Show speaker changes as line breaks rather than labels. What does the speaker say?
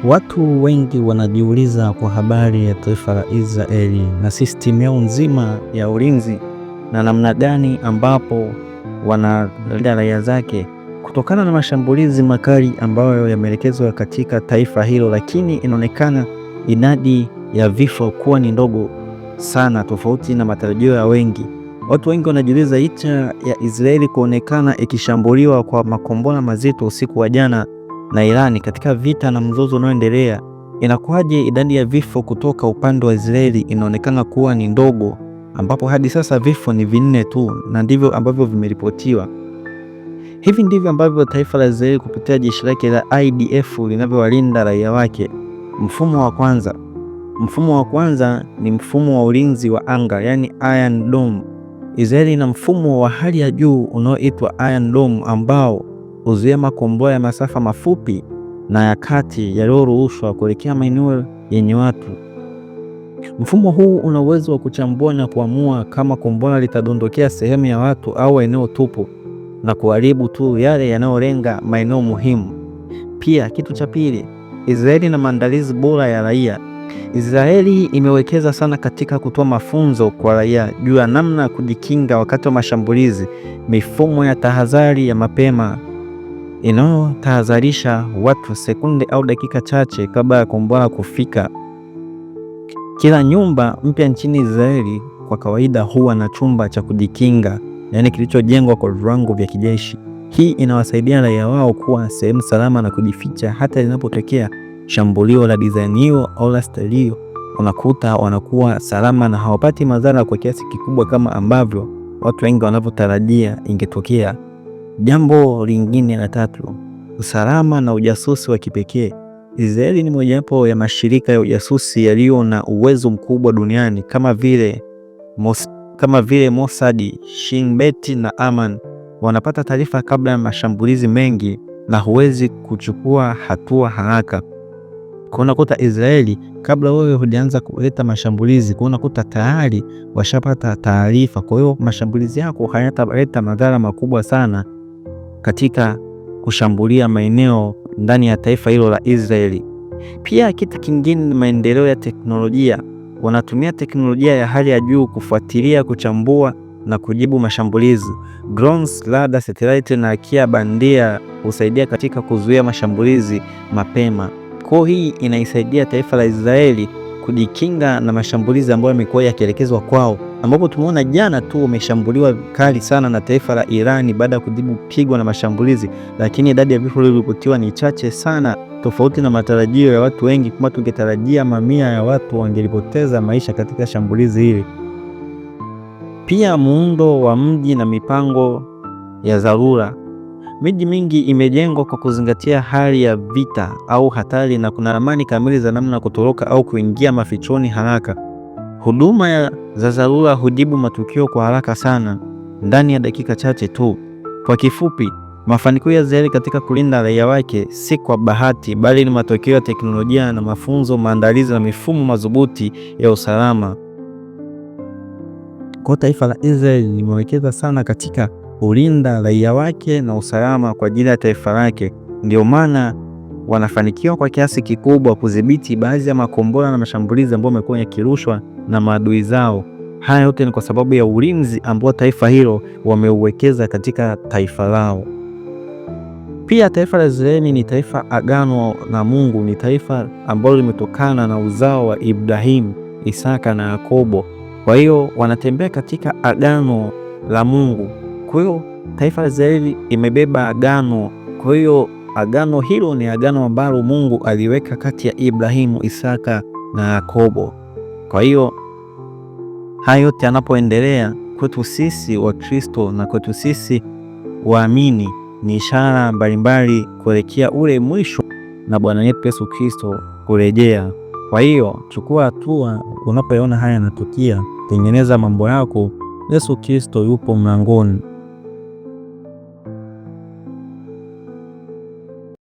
Watu wengi wanajiuliza kwa habari ya taifa la Israeli na system yao nzima ya ulinzi na namna gani ambapo wanalinda raia zake kutokana na mashambulizi makali ambayo yameelekezwa katika taifa hilo, lakini inaonekana idadi ya vifo kuwa ni ndogo sana, tofauti na matarajio ya wengi. Watu wengi wanajiuliza, licha ya Israeli kuonekana ikishambuliwa kwa makombora mazito usiku wa jana na Irani katika vita na mzozo unaoendelea, inakuwaje idadi ya vifo kutoka upande wa Israeli inaonekana kuwa ni ndogo, ambapo hadi sasa vifo ni 4 tu, na ndivyo ambavyo vimeripotiwa. Hivi ndivyo ambavyo taifa la Israeli kupitia jeshi lake la IDF linavyowalinda raia wake. Mfumo wa kwanza ni mfumo wa ulinzi wa anga, yani Iron Dome. Israeli ina mfumo wa hali ya juu unaoitwa Iron Dome ambao huzuia makombora ya masafa mafupi na ya kati yaliyoruhushwa kuelekea maeneo yenye watu. Mfumo huu una uwezo wa kuchambua na kuamua kama kombora litadondokea sehemu ya watu au eneo tupu na kuharibu tu yale yanayolenga maeneo muhimu. Pia kitu cha pili, Israeli na maandalizi bora ya raia. Israeli imewekeza sana katika kutoa mafunzo kwa raia juu ya namna ya kujikinga wakati wa mashambulizi. Mifumo ya tahadhari ya mapema inayotahadharisha watu sekunde au dakika chache kabla ya kombora kufika. Kila nyumba mpya nchini Israeli kwa kawaida huwa na chumba cha kujikinga, yani kilichojengwa kwa viwango vya kijeshi. Hii inawasaidia raia wao kuwa sehemu salama na kujificha hata linapotokea shambulio la design hiyo au la style hiyo. Unakuta wanakuwa salama na hawapati madhara kwa kiasi kikubwa kama ambavyo watu wengi wanavyotarajia ingetokea. Jambo lingine la tatu, usalama na ujasusi wa kipekee. Israeli ni mojawapo ya mashirika ya ujasusi yaliyo na uwezo mkubwa duniani kama vile Mossad, Shin Bet na Aman. Wanapata taarifa kabla ya mashambulizi mengi na huwezi kuchukua hatua haraka. Unakuta Israeli kabla wewe hujaanza kuleta mashambulizi, unakuta tayari washapata taarifa. Kwa hiyo mashambulizi yako hayataleta madhara makubwa sana katika kushambulia maeneo ndani ya taifa hilo la Israeli. Pia kitu kingine ni maendeleo ya teknolojia. Wanatumia teknolojia ya hali ya juu kufuatilia, kuchambua na kujibu mashambulizi. Drones, radar, satellite na akili bandia husaidia katika kuzuia mashambulizi mapema. Kwa hii inaisaidia taifa la Israeli kujikinga na mashambulizi ambayo yamekuwa yakielekezwa kwao, ambapo tumeona jana tu wameshambuliwa kali sana na taifa la Irani baada ya kujibu pigwa na mashambulizi, lakini idadi ya vifo vilivyotiwa ni chache sana, tofauti na matarajio ya watu wengi, kama tungetarajia mamia ya watu wangelipoteza maisha katika shambulizi hili. Pia muundo wa mji na mipango ya dharura. Miji mingi imejengwa kwa kuzingatia hali ya vita au hatari, na kuna ramani kamili za namna kutoroka au kuingia mafichoni haraka. Huduma za dharura hujibu matukio kwa haraka sana ndani ya dakika chache tu. Kwa kifupi, mafanikio ya Israeli katika kulinda raia wake si kwa bahati, bali ni matokeo ya teknolojia na mafunzo, maandalizi na mifumo madhubuti ya usalama. Kwa taifa la Israeli limewekeza sana katika kulinda raia wake na usalama kwa ajili ya taifa lake. Ndio maana wanafanikiwa kwa kiasi kikubwa kudhibiti baadhi ya makombora na mashambulizi ambayo yamekuwa yakirushwa na maadui zao. Haya yote ni kwa sababu ya ulinzi ambao taifa hilo wameuwekeza katika taifa lao. Pia taifa la Israeli ni taifa agano na Mungu, ni taifa ambalo limetokana na uzao wa Ibrahim, Isaka na Yakobo. Kwa hiyo wanatembea katika agano la Mungu. Kwa hiyo taifa la Israeli imebeba agano. Kwa hiyo agano hilo ni agano ambalo Mungu aliweka kati ya Ibrahimu, Isaka na Yakobo. Kwa hiyo hayo yote yanapoendelea kwetu sisi wa Kristo na kwetu sisi waamini ni ishara mbalimbali kuelekea ule mwisho na Bwana wetu Yesu Kristo kurejea. Kwa hiyo chukua hatua unapoona haya yanatukia, tengeneza mambo yako. Yesu Kristo yupo mlangoni.